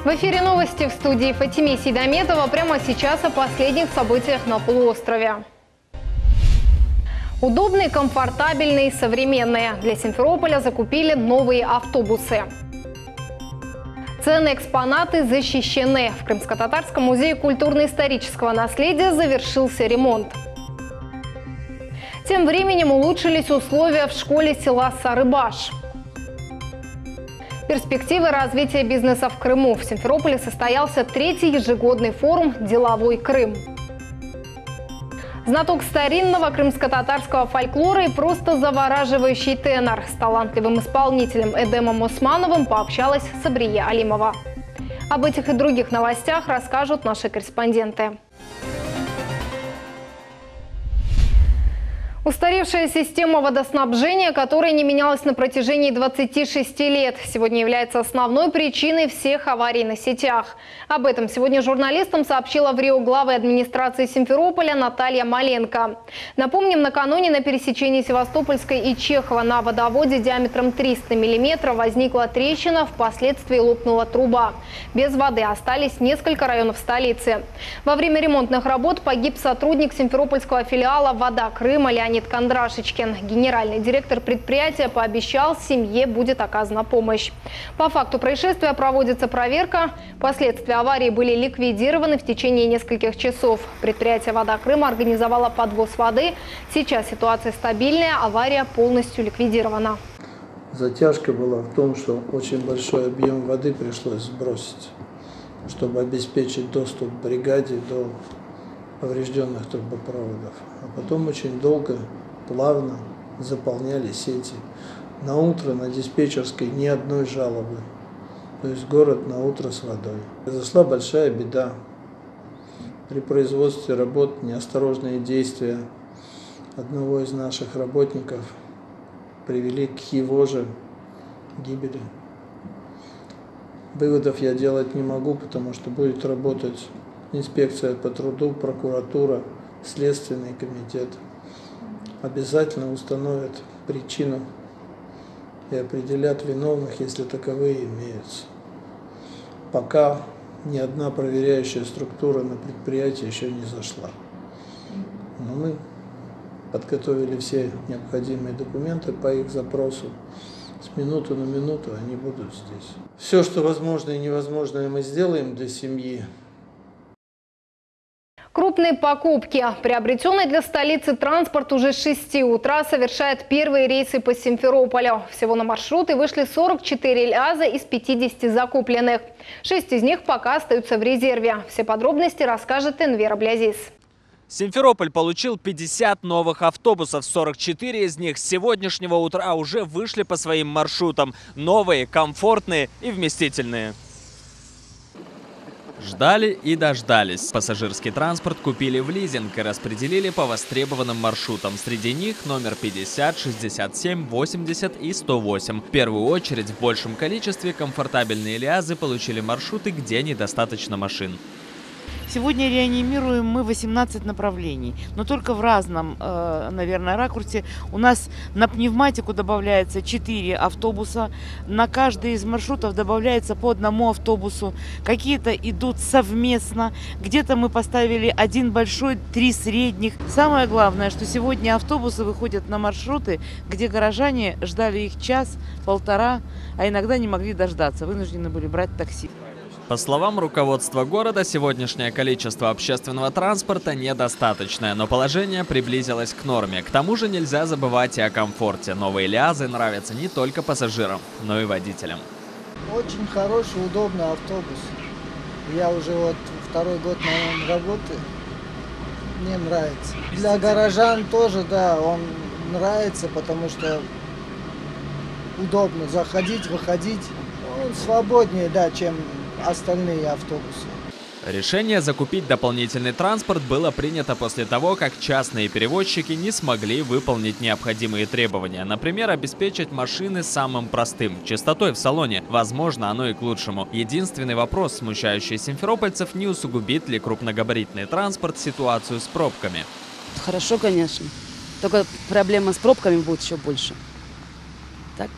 В эфире новости, в студии Фатиме Сейдометова. Прямо сейчас о последних событиях на полуострове. Удобные, комфортабельные, современные. Для Симферополя закупили новые автобусы. Ценные экспонаты защищены. В Крымско-Татарском музее культурно-исторического наследия завершился ремонт. Тем временем улучшились условия в школе села Сарыбаш. Перспективы развития бизнеса в Крыму. В Симферополе состоялся 3-й ежегодный форум «Деловой Крым». Знаток старинного крымско-татарского фольклора и просто завораживающий тенор. С талантливым исполнителем Эдемом Османовым пообщалась Сабрия Алимова. Об этих и других новостях расскажут наши корреспонденты. Устаревшая система водоснабжения, которая не менялась на протяжении 26 лет, сегодня является основной причиной всех аварий на сетях. Об этом сегодня журналистам сообщила в Рио глава администрации Симферополя Наталья Маленко. Напомним, накануне на пересечении Севастопольской и Чехова на водоводе диаметром 300 мм возникла трещина, впоследствии лопнула труба. Без воды остались несколько районов столицы. Во время ремонтных работ погиб сотрудник симферопольского филиала «Вода Крыма» Леонид Кондрашечкин. Генеральный директор предприятия пообещал, семье будет оказана помощь. По факту происшествия проводится проверка. Последствия аварии были ликвидированы в течение нескольких часов. Предприятие «Вода Крыма» организовало подвоз воды. Сейчас ситуация стабильная, авария полностью ликвидирована. Затяжка была в том, что очень большой объем воды пришлось сбросить, чтобы обеспечить доступ к бригаде до поврежденных трубопроводов. А потом очень долго, плавно заполняли сети. На утро на диспетчерской ни одной жалобы. То есть город на утро с водой. Произошла большая беда. При производстве работ неосторожные действия одного из наших работников привели к его же гибели. Выводов я делать не могу, потому что будет работать инспекция по труду, прокуратура, Следственный комитет. Обязательно установят причину и определят виновных, если таковые имеются. Пока ни одна проверяющая структура на предприятие еще не зашла. Но мы подготовили все необходимые документы по их запросу. С минуты на минуту они будут здесь. Все, что возможно и невозможное, мы сделаем для семьи. Крупные покупки. Приобретенный для столицы транспорт уже с 6 утра совершает первые рейсы по Симферополю. Всего на маршруты вышли 44 ЛиАЗа из 50 закупленных. 6 из них пока остаются в резерве. Все подробности расскажет Энвер Аблязис. Симферополь получил 50 новых автобусов. 44 из них с сегодняшнего утра уже вышли по своим маршрутам. Новые, комфортные и вместительные. Ждали и дождались. Пассажирский транспорт купили в лизинг и распределили по востребованным маршрутам. Среди них номер 50, 67, 80 и 108. В первую очередь в большем количестве комфортабельные ЛиАЗы получили маршруты, где недостаточно машин. Сегодня реанимируем мы 18 направлений, но только в разном, наверное, ракурсе. У нас на пневматику добавляется 4 автобуса, на каждый из маршрутов добавляется по одному автобусу. Какие-то идут совместно, где-то мы поставили 1 большой, 3 средних. Самое главное, что сегодня автобусы выходят на маршруты, где горожане ждали их час, полтора, а иногда не могли дождаться, вынуждены были брать такси. По словам руководства города, сегодняшнее количество общественного транспорта недостаточное, но положение приблизилось к норме. К тому же нельзя забывать и о комфорте. Новые ЛиАЗы нравятся не только пассажирам, но и водителям. Очень хороший, удобный автобус. Я уже вот 2-й год на нем работаю. Мне нравится. Для горожан тоже, да, он нравится, потому что удобно заходить, выходить. Он свободнее, да, чем остальные автобусы. Решение закупить дополнительный транспорт было принято после того, как частные перевозчики не смогли выполнить необходимые требования. Например, обеспечить машины самым простым – чистотой в салоне. Возможно, оно и к лучшему. Единственный вопрос, смущающий симферопольцев, не усугубит ли крупногабаритный транспорт ситуацию с пробками. Хорошо, конечно. Только проблема с пробками будет еще больше. Так,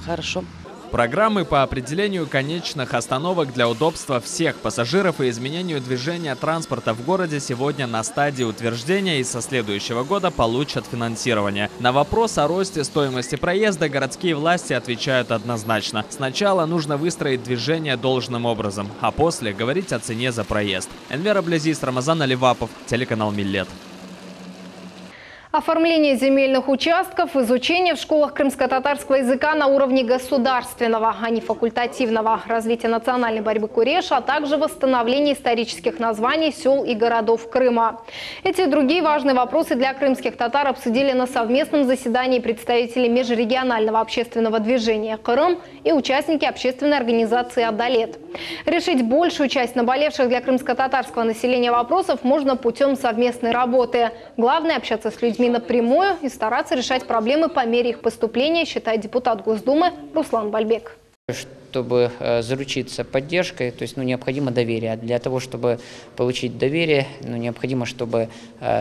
хорошо. Программы по определению конечных остановок для удобства всех пассажиров и изменению движения транспорта в городе сегодня на стадии утверждения и со следующего года получат финансирование. На вопрос о росте стоимости проезда городские власти отвечают однозначно. Сначала нужно выстроить движение должным образом, а после говорить о цене за проезд. Энвер Аблязис, Рамазан Аливапов, телеканал Миллет. Оформление земельных участков, изучение в школах крымско-татарского языка на уровне государственного, а не факультативного, развитие национальной борьбы Куреш, а также восстановление исторических названий сел и городов Крыма. Эти и другие важные вопросы для крымских татар обсудили на совместном заседании представители межрегионального общественного движения «Крым» и участники общественной организации «Адалет». Решить большую часть наболевших для крымско-татарского населения вопросов можно путем совместной работы. Главное – общаться с людьми напрямую и стараться решать проблемы по мере их поступления, считает депутат Госдумы Руслан Бальбек. Чтобы заручиться поддержкой, то есть необходимо доверие. Для того, чтобы получить доверие, необходимо, чтобы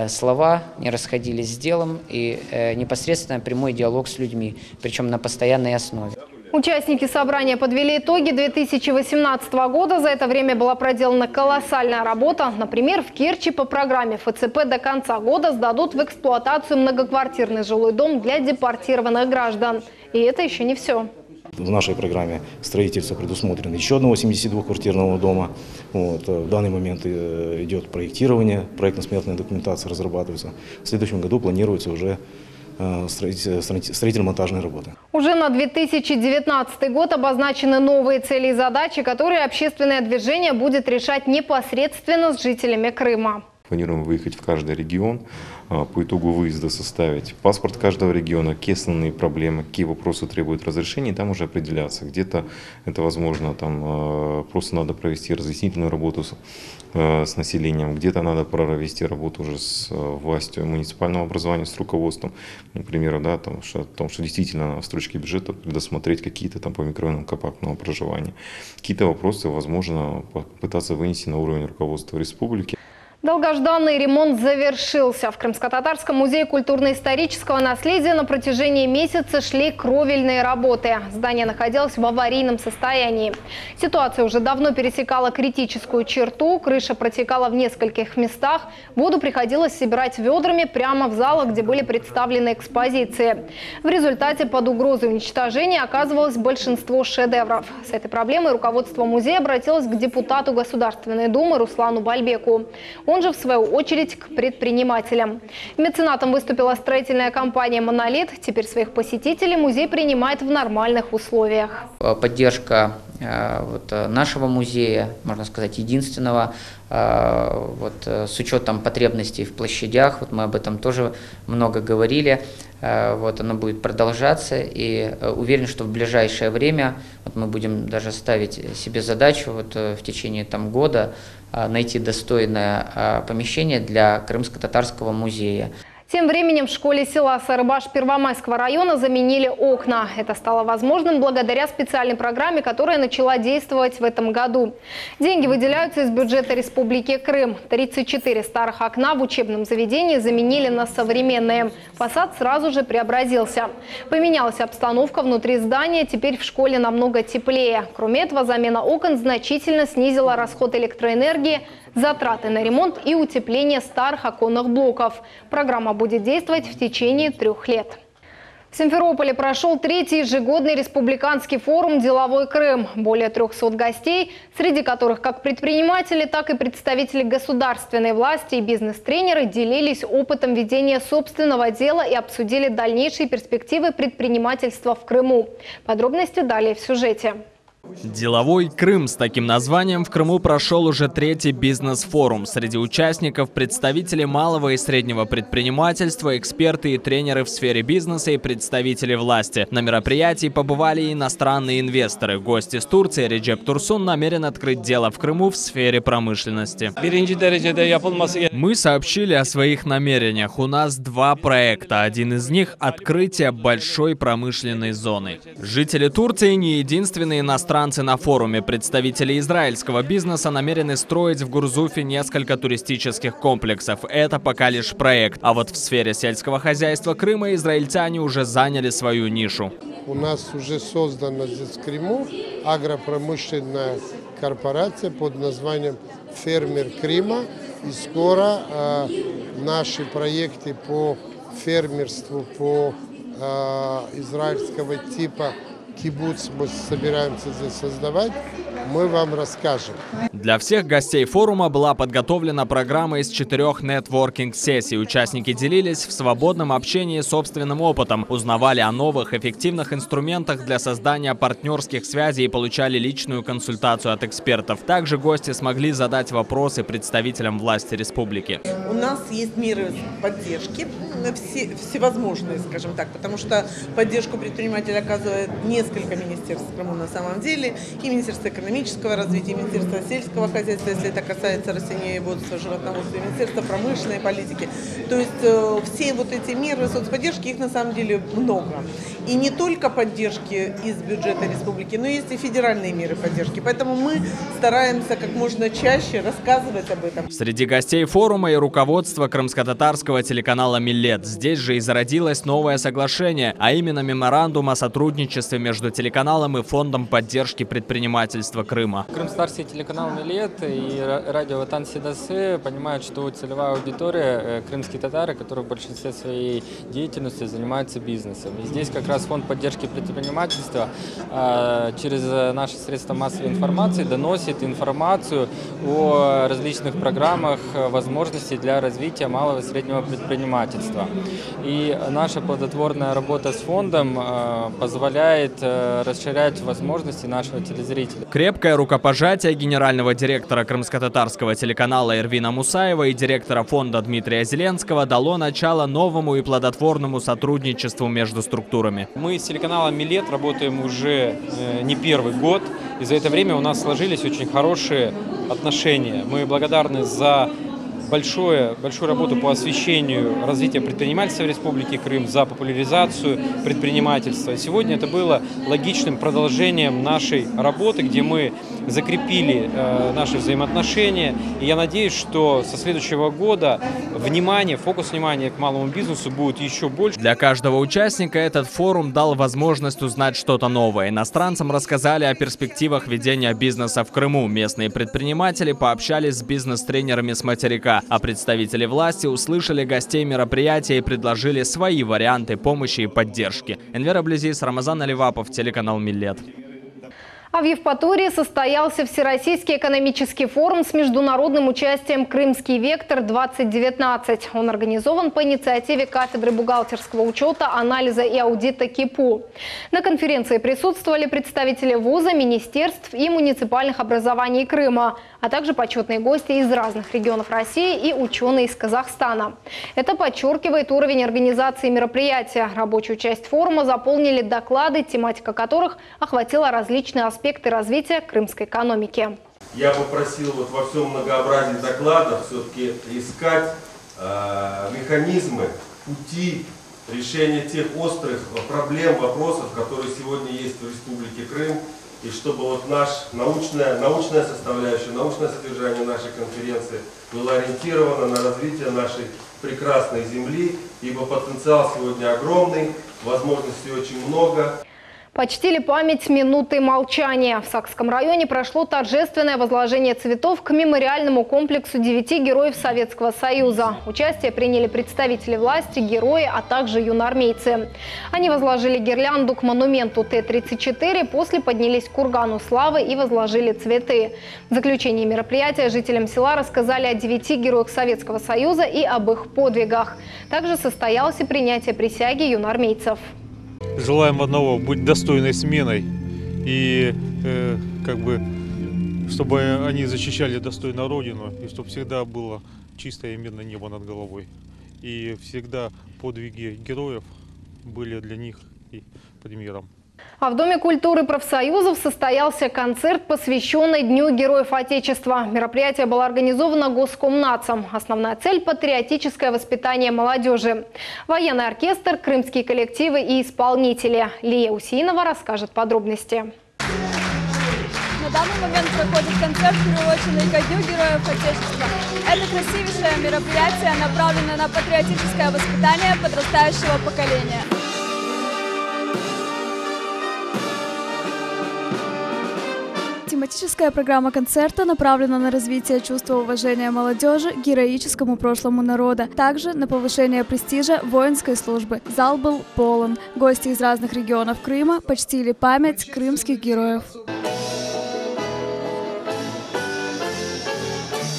слова не расходились с делом и непосредственно прямой диалог с людьми, причем на постоянной основе. Участники собрания подвели итоги 2018 года. За это время была проделана колоссальная работа. Например, в Керчи по программе ФЦП до конца года сдадут в эксплуатацию многоквартирный жилой дом для депортированных граждан. И это еще не все. В нашей программе строительства предусмотрено еще одного 72-квартирного дома. В данный момент идет проектирование, проектно-сметная документация разрабатывается. В следующем году планируется уже строительно-монтажные работы. Уже на 2019 год обозначены новые цели и задачи, которые общественное движение будет решать непосредственно с жителями Крыма. Планируем выехать в каждый регион, по итогу выезда составить паспорт каждого региона, какие основные проблемы, какие вопросы требуют разрешения, и там уже определяться. Где-то это возможно, там просто надо провести разъяснительную работу с населением, где-то надо провести работу уже с властью муниципального образования, с руководством, например, да, о том, что действительно в строчке бюджета предусмотреть какие-то там по микрорайонам компактного проживания. Какие-то вопросы возможно попытаться вынести на уровень руководства республики. Долгожданный ремонт завершился. В Крымско-татарском музее культурно-исторического наследия на протяжении месяца шли кровельные работы. Здание находилось в аварийном состоянии. Ситуация уже давно пересекала критическую черту. Крыша протекала в нескольких местах. Воду приходилось собирать ведрами прямо в залах, где были представлены экспозиции. В результате под угрозой уничтожения оказывалось большинство шедевров. С этой проблемой руководство музея обратилось к депутату Государственной Думы Руслану Бальбеку. Он же, в свою очередь, к предпринимателям. Меценатом выступила строительная компания «Монолит». Теперь своих посетителей музей принимает в нормальных условиях. Поддержка нашего музея, можно сказать, единственного, с учетом потребностей в площадях, мы об этом тоже много говорили, оно будет продолжаться, и уверен, что в ближайшее время мы будем даже ставить себе задачу в течение года найти достойное помещение для Крымско-татарского музея. Тем временем в школе села Сарыбаш Первомайского района заменили окна. Это стало возможным благодаря специальной программе, которая начала действовать в этом году. Деньги выделяются из бюджета Республики Крым. 34 старых окна в учебном заведении заменили на современные. Фасад сразу же преобразился. Поменялась обстановка внутри здания, теперь в школе намного теплее. Кроме этого, замена окон значительно снизила расход электроэнергии, затраты на ремонт и утепление старых оконных блоков. Программа будет действовать в течение 3 лет. В Симферополе прошел 3-й ежегодный республиканский форум «Деловой Крым». Более 300 гостей, среди которых как предприниматели, так и представители государственной власти и бизнес-тренеры делились опытом ведения собственного дела и обсудили дальнейшие перспективы предпринимательства в Крыму. Подробности далее в сюжете. Деловой Крым с таким названием в Крыму прошел уже 3-й бизнес-форум. Среди участников представители малого и среднего предпринимательства, эксперты и тренеры в сфере бизнеса и представители власти. На мероприятии побывали и иностранные инвесторы. Гость из Турции Реджеп Турсун намерен открыть дело в Крыму в сфере промышленности. Мы сообщили о своих намерениях. У нас 2 проекта. Один из них – открытие большой промышленной зоны. Жители Турции не единственные иностранцы на форуме. Представители израильского бизнеса намерены строить в Гурзуфе несколько туристических комплексов. Это пока лишь проект. А вот в сфере сельского хозяйства Крыма израильтяне уже заняли свою нишу. у нас уже создана здесь в Крыму агропромышленная корпорация под названием «Фермер Крыма». И скоро наши проекты по фермерству, по израильского типа кибуц мы собираемся здесь создавать, мы вам расскажем. Для всех гостей форума была подготовлена программа из 4 нетворкинг-сессий. Участники делились в свободном общении собственным опытом, узнавали о новых эффективных инструментах для создания партнерских связей и получали личную консультацию от экспертов. Также гости смогли задать вопросы представителям власти республики. У нас есть меры поддержки, всевозможные, скажем так, потому что поддержку предпринимателя оказывает несколько министерств в Крыму на самом деле, и Министерство экономического развития, и Министерство сельского хозяйства, если это касается растениеводства, животноводства, и Министерство промышленной политики. То есть все вот эти меры соцподдержки, их на самом деле много. И не только поддержки из бюджета республики, но есть и федеральные меры поддержки. Поэтому мы стараемся как можно чаще рассказывать об этом. Среди гостей форума и руководство крымско-татарского телеканала «Миллет». Здесь же и зародилось новое соглашение, а именно меморандум о сотрудничестве между телеканалом и Фондом поддержки предпринимательства Крыма. Крымстарский телеканал «Миллет» и радио «Ватан Сидасы» понимают, что целевая аудитория – крымские татары, которые в большинстве своей деятельности занимаются бизнесом. И здесь как раз Фонд поддержки предпринимательства через наши средства массовой информации доносит информацию о различных программах возможностей для развития малого и среднего предпринимательства. И наша плодотворная работа с фондом позволяет расширять возможности нашего телезрителя. Крепкое рукопожатие генерального директора крымско-татарского телеканала Эрвина Мусаева и директора фонда Дмитрия Зеленского дало начало новому и плодотворному сотрудничеству между структурами. Мы с телеканалом «Миллет» работаем уже не первый год, и за это время у нас сложились очень хорошие отношения. Мы благодарны за большую работу по освещению развития предпринимательства в Республике Крым, за популяризацию предпринимательства. Сегодня это было логичным продолжением нашей работы, где мы закрепили наши взаимоотношения. И я надеюсь, что со следующего года фокус внимания к малому бизнесу будет еще больше. Для каждого участника этот форум дал возможность узнать что-то новое. Иностранцам рассказали о перспективах ведения бизнеса в Крыму. Местные предприниматели пообщались с бизнес-тренерами с материка, а представители власти услышали гостей мероприятия и предложили свои варианты помощи и поддержки. Энвер Аблизис, Рамазан Аливапов, телеканал «Миллет». А в Евпатории состоялся Всероссийский экономический форум с международным участием «Крымский вектор-2019». Он организован по инициативе кафедры бухгалтерского учета, анализа и аудита КИПУ. На конференции присутствовали представители вуза, министерств и муниципальных образований Крыма, а также почетные гости из разных регионов России и ученые из Казахстана. Это подчеркивает уровень организации мероприятия. Рабочую часть форума заполнили доклады, тематика которых охватила различные аспекты развития крымской экономики. Я попросил во всем многообразии докладов все-таки искать механизмы, пути решения тех острых проблем, вопросов, которые сегодня есть в Республике Крым. И чтобы научная составляющая, научное содержание нашей конференции было ориентировано на развитие нашей прекрасной земли, ибо потенциал сегодня огромный, возможностей очень много. Почтили память минутой молчания. В Сакском районе прошло торжественное возложение цветов к мемориальному комплексу 9 героев Советского Союза. Участие приняли представители власти, герои, а также юноармейцы. Они возложили гирлянду к монументу Т-34, после поднялись к кургану славы и возложили цветы. В заключении мероприятия жителям села рассказали о 9 героях Советского Союза и об их подвигах. Также состоялось и принятие присяги юноармейцев. Желаем одного – быть достойной сменой и чтобы они защищали достойно Родину, и чтобы всегда было чистое и мирное небо над головой. И всегда подвиги героев были для них и примером. А в Доме культуры профсоюзов состоялся концерт, посвященный Дню Героев Отечества. Мероприятие было организовано Госкомнацом. Основная цель – патриотическое воспитание молодежи. Военный оркестр, крымские коллективы и исполнители. Лия Усинова расскажет подробности. На данный момент проходит концерт, приуроченный ко Дню Героев Отечества. Это красивейшее мероприятие, направленное на патриотическое воспитание подрастающего поколения. Тематическая программа концерта направлена на развитие чувства уважения молодежи к героическому прошлому народа, также на повышение престижа воинской службы. Зал был полон. Гости из разных регионов Крыма почтили память крымских героев.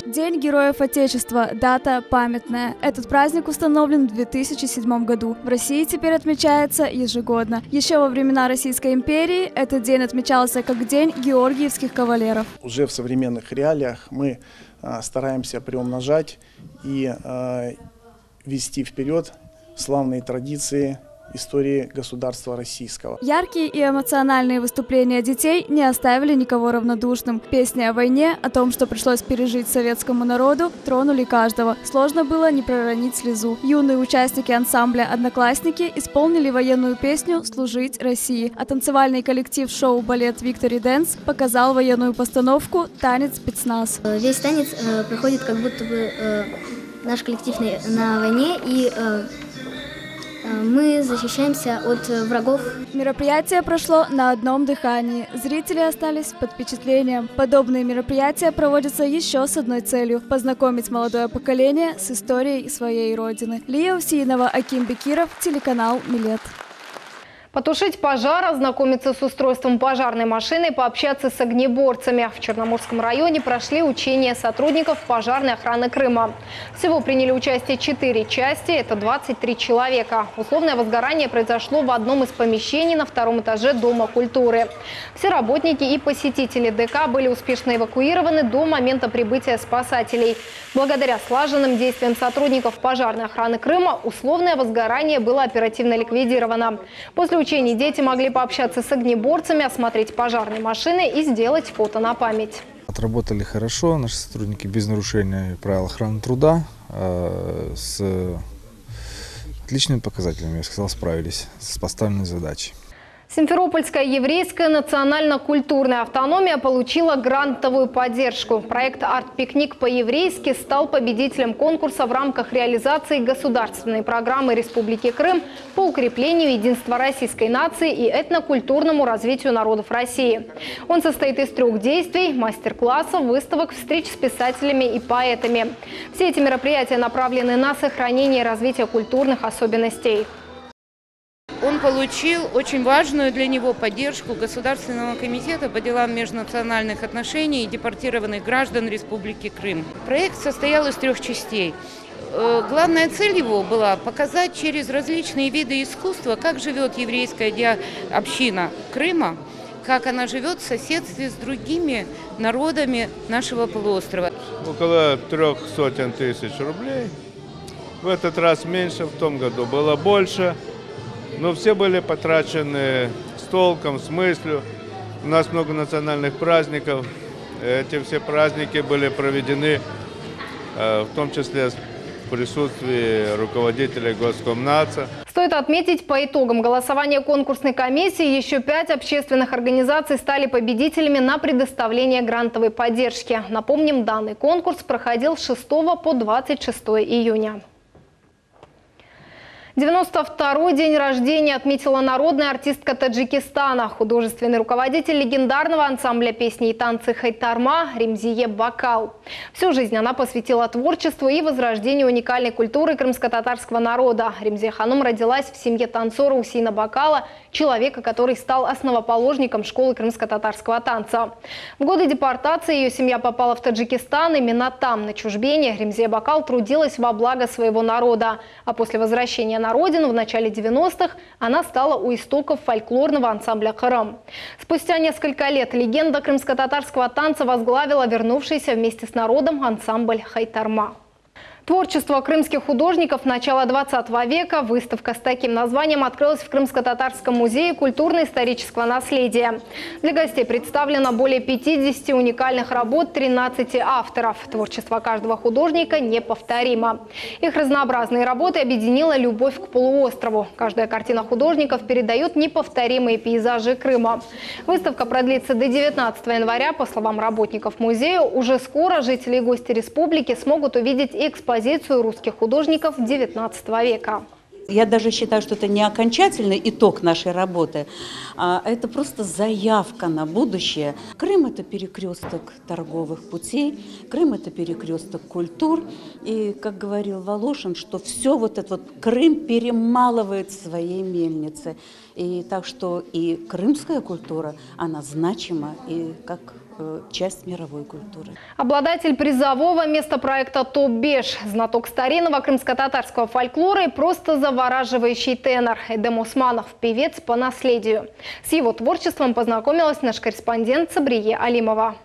День Героев Отечества. Дата памятная. Этот праздник установлен в 2007 году. В России теперь отмечается ежегодно. Еще во времена Российской империи этот день отмечался как День Георгиевских кавалеров. Уже в современных реалиях мы стараемся приумножать и вести вперед славные традиции истории государства российского. Яркие и эмоциональные выступления детей не оставили никого равнодушным. Песни о войне, о том, что пришлось пережить советскому народу, тронули каждого. Сложно было не проронить слезу. Юные участники ансамбля «Одноклассники» исполнили военную песню «Служить России», а танцевальный коллектив шоу-балет «Victory Dance» показал военную постановку «Танец спецназ». Весь танец проходит как будто бы наш коллектив на войне, и мы защищаемся от врагов. Мероприятие прошло на одном дыхании. Зрители остались под впечатлением. Подобные мероприятия проводятся еще с одной целью – познакомить молодое поколение с историей своей родины. Лия Усинова, Аким Бекиров, телеканал «Милет». Потушить пожар, ознакомиться с устройством пожарной машины, пообщаться с огнеборцами. В Черноморском районе прошли учения сотрудников пожарной охраны Крыма. Всего приняли участие 4 части, это 23 человека. Условное возгорание произошло в одном из помещений на 2-м этаже Дома культуры. Все работники и посетители ДК были успешно эвакуированы до момента прибытия спасателей. Благодаря слаженным действиям сотрудников пожарной охраны Крыма условное возгорание было оперативно ликвидировано. После учений дети могли пообщаться с огнеборцами, осмотреть пожарные машины и сделать фото на память. Отработали хорошо, наши сотрудники без нарушения правил охраны труда, с отличными показателями, я сказал, справились с поставленной задачей. Симферопольская еврейская национально-культурная автономия получила грантовую поддержку. Проект «Арт-пикник по-еврейски» стал победителем конкурса в рамках реализации государственной программы Республики Крым по укреплению единства российской нации и этнокультурному развитию народов России. Он состоит из 3 действий – мастер-классов, выставок, встреч с писателями и поэтами. Все эти мероприятия направлены на сохранение и развитие культурных особенностей. Он получил очень важную для него поддержку Государственного комитета по делам межнациональных отношений и депортированных граждан Республики Крым. Проект состоял из 3 частей. Главная цель его была показать через различные виды искусства, как живет еврейская община Крыма, как она живет в соседстве с другими народами нашего полуострова. Около 300 тысяч рублей. В этот раз меньше, в том году было больше. Но все были потрачены с толком, с мыслью. У нас много национальных праздников. Эти все праздники были проведены, в том числе в присутствии руководителей Госкомнадза. Стоит отметить, по итогам голосования конкурсной комиссии еще 5 общественных организаций стали победителями на предоставление грантовой поддержки. Напомним, данный конкурс проходил с 6 по 26 июня. 92-й день рождения отметила народная артистка Таджикистана, художественный руководитель легендарного ансамбля песни и танцы «Хайтарма» Ремзие Бакал. Всю жизнь она посвятила творчеству и возрождению уникальной культуры крымско-татарского народа. Ремзие Ханум родилась в семье танцора Усейна Бакала, человека, который стал основоположником школы крымско-татарского танца. В годы депортации ее семья попала в Таджикистан. Именно там, на чужбине, Ремзие Бакал трудилась во благо своего народа. А после возвращения на родину в начале 90-х она стала у истоков фольклорного ансамбля «Кырым». Спустя несколько лет легенда крымско-татарского танца возглавила вернувшийся вместе с народом ансамбль «Хайтарма». Творчество крымских художников начала 20 века. Выставка с таким названием открылась в Крымско-Татарском музее культурно-исторического наследия. Для гостей представлено более 50 уникальных работ 13 авторов. Творчество каждого художника неповторимо. Их разнообразные работы объединила любовь к полуострову. Каждая картина художников передает неповторимые пейзажи Крыма. Выставка продлится до 19 января. По словам работников музея, уже скоро жители и гости республики смогут увидеть экспозицию русских художников XIX века. Я даже считаю, что это не окончательный итог нашей работы, а это просто заявка на будущее. Крым – это перекресток торговых путей, Крым – это перекресток культур. И, как говорил Волошин, что все вот это вот Крым перемалывает в своей мельнице. И так что и крымская культура, она значима и как часть мировой культуры. Обладатель призового места проекта «Топ-Беш», знаток старинного крымско-татарского фольклора и просто завораживающий тенор Эдем Усманов, певец по наследию. С его творчеством познакомилась наш корреспондент Сабрие Алимова.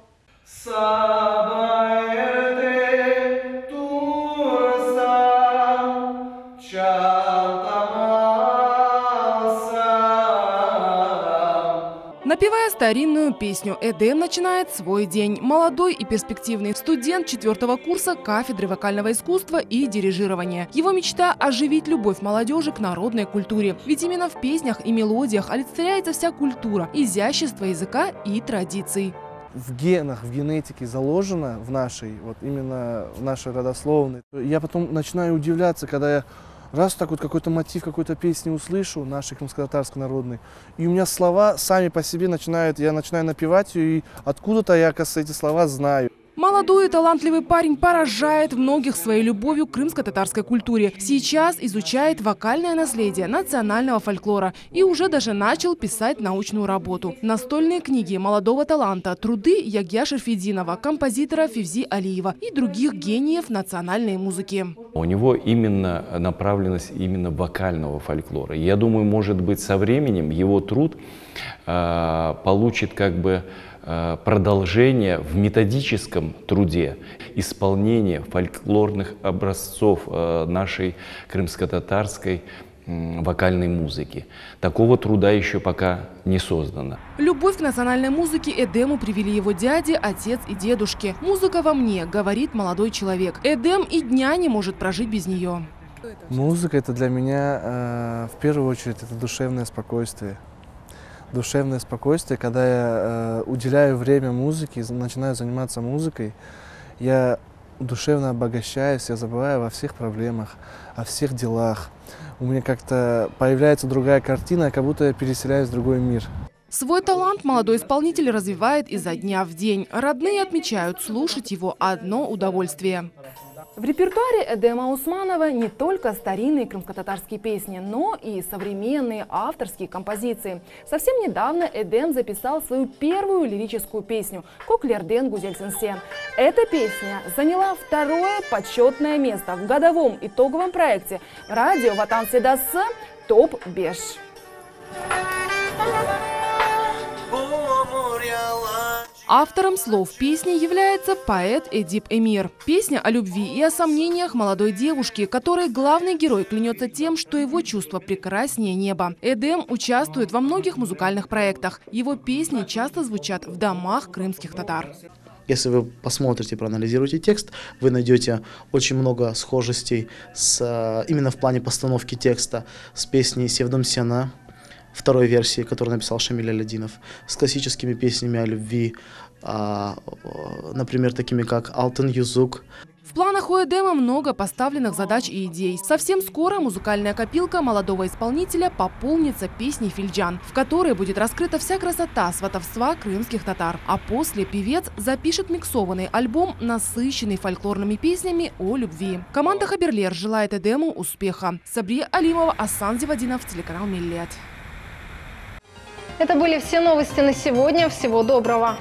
Напевая старинную песню, Эдем начинает свой день. Молодой и перспективный студент 4-го курса кафедры вокального искусства и дирижирования. Его мечта – оживить любовь молодежи к народной культуре. Ведь именно в песнях и мелодиях олицетворяется вся культура, изящество языка и традиций. В генах, в генетике заложено в нашей, вот именно в нашей родословной. Я потом начинаю удивляться, когда я раз так вот какой-то мотив какой-то песни услышу, нашей крымско-татарской народной, и у меня слова сами по себе я начинаю напевать ее, и откуда-то я, оказывается, эти слова знаю. Молодой и талантливый парень поражает многих своей любовью к крымско-татарской культуре. Сейчас изучает вокальное наследие национального фольклора и уже даже начал писать научную работу. Настольные книги молодого таланта, труды Ягья Шерфединова, композитора Февзи Алиева и других гениев национальной музыки. У него именно направленность именно вокального фольклора. Я думаю, может быть, со временем его труд получит как бы продолжение в методическом труде, исполнение фольклорных образцов нашей крымско-татарской вокальной музыки. Такого труда еще пока не создано. Любовь к национальной музыке Эдему привели его дяди, отец и дедушки. «Музыка во мне», говорит молодой человек. Эдем и дня не может прожить без нее. Музыка – это для меня, в первую очередь, это душевное спокойствие. Душевное спокойствие, когда я уделяю время музыке, начинаю заниматься музыкой, я душевно обогащаюсь, я забываю во всех проблемах, о всех делах. У меня как-то появляется другая картина, как будто я переселяюсь в другой мир. Свой талант молодой исполнитель развивает изо дня в день. Родные отмечают, слушать его одно удовольствие. В репертуаре Эдема Усманова не только старинные крымско-татарские песни, но и современные авторские композиции. Совсем недавно Эдем записал свою первую лирическую песню «Коклерден Гузельсенсен». Эта песня заняла 2-е почетное место в годовом итоговом проекте радио Ватан Седасы «Топ-Беш». Автором слов песни является поэт Эдип Эмир. Песня о любви и о сомнениях молодой девушки, которой главный герой клянется тем, что его чувство прекраснее неба. Эдем участвует во многих музыкальных проектах. Его песни часто звучат в домах крымских татар. Если вы посмотрите, проанализируете текст, вы найдете очень много схожестей именно в плане постановки текста с песней «Севдом Сена», второй версии, которую написал Шамиль Алядинов, с классическими песнями о любви, например, такими как «Алтын Юзук». В планах у Эдема много поставленных задач и идей. Совсем скоро музыкальная копилка молодого исполнителя пополнится песней «Фильджан», в которой будет раскрыта вся красота сватовства крымских татар. А после певец запишет миксованный альбом, насыщенный фольклорными песнями о любви. Команда Хаберлер желает Эдему успеха. Сабрия Алимова, Асан Зивадинов, телеканал Миллет. Это были все новости на сегодня. Всего доброго.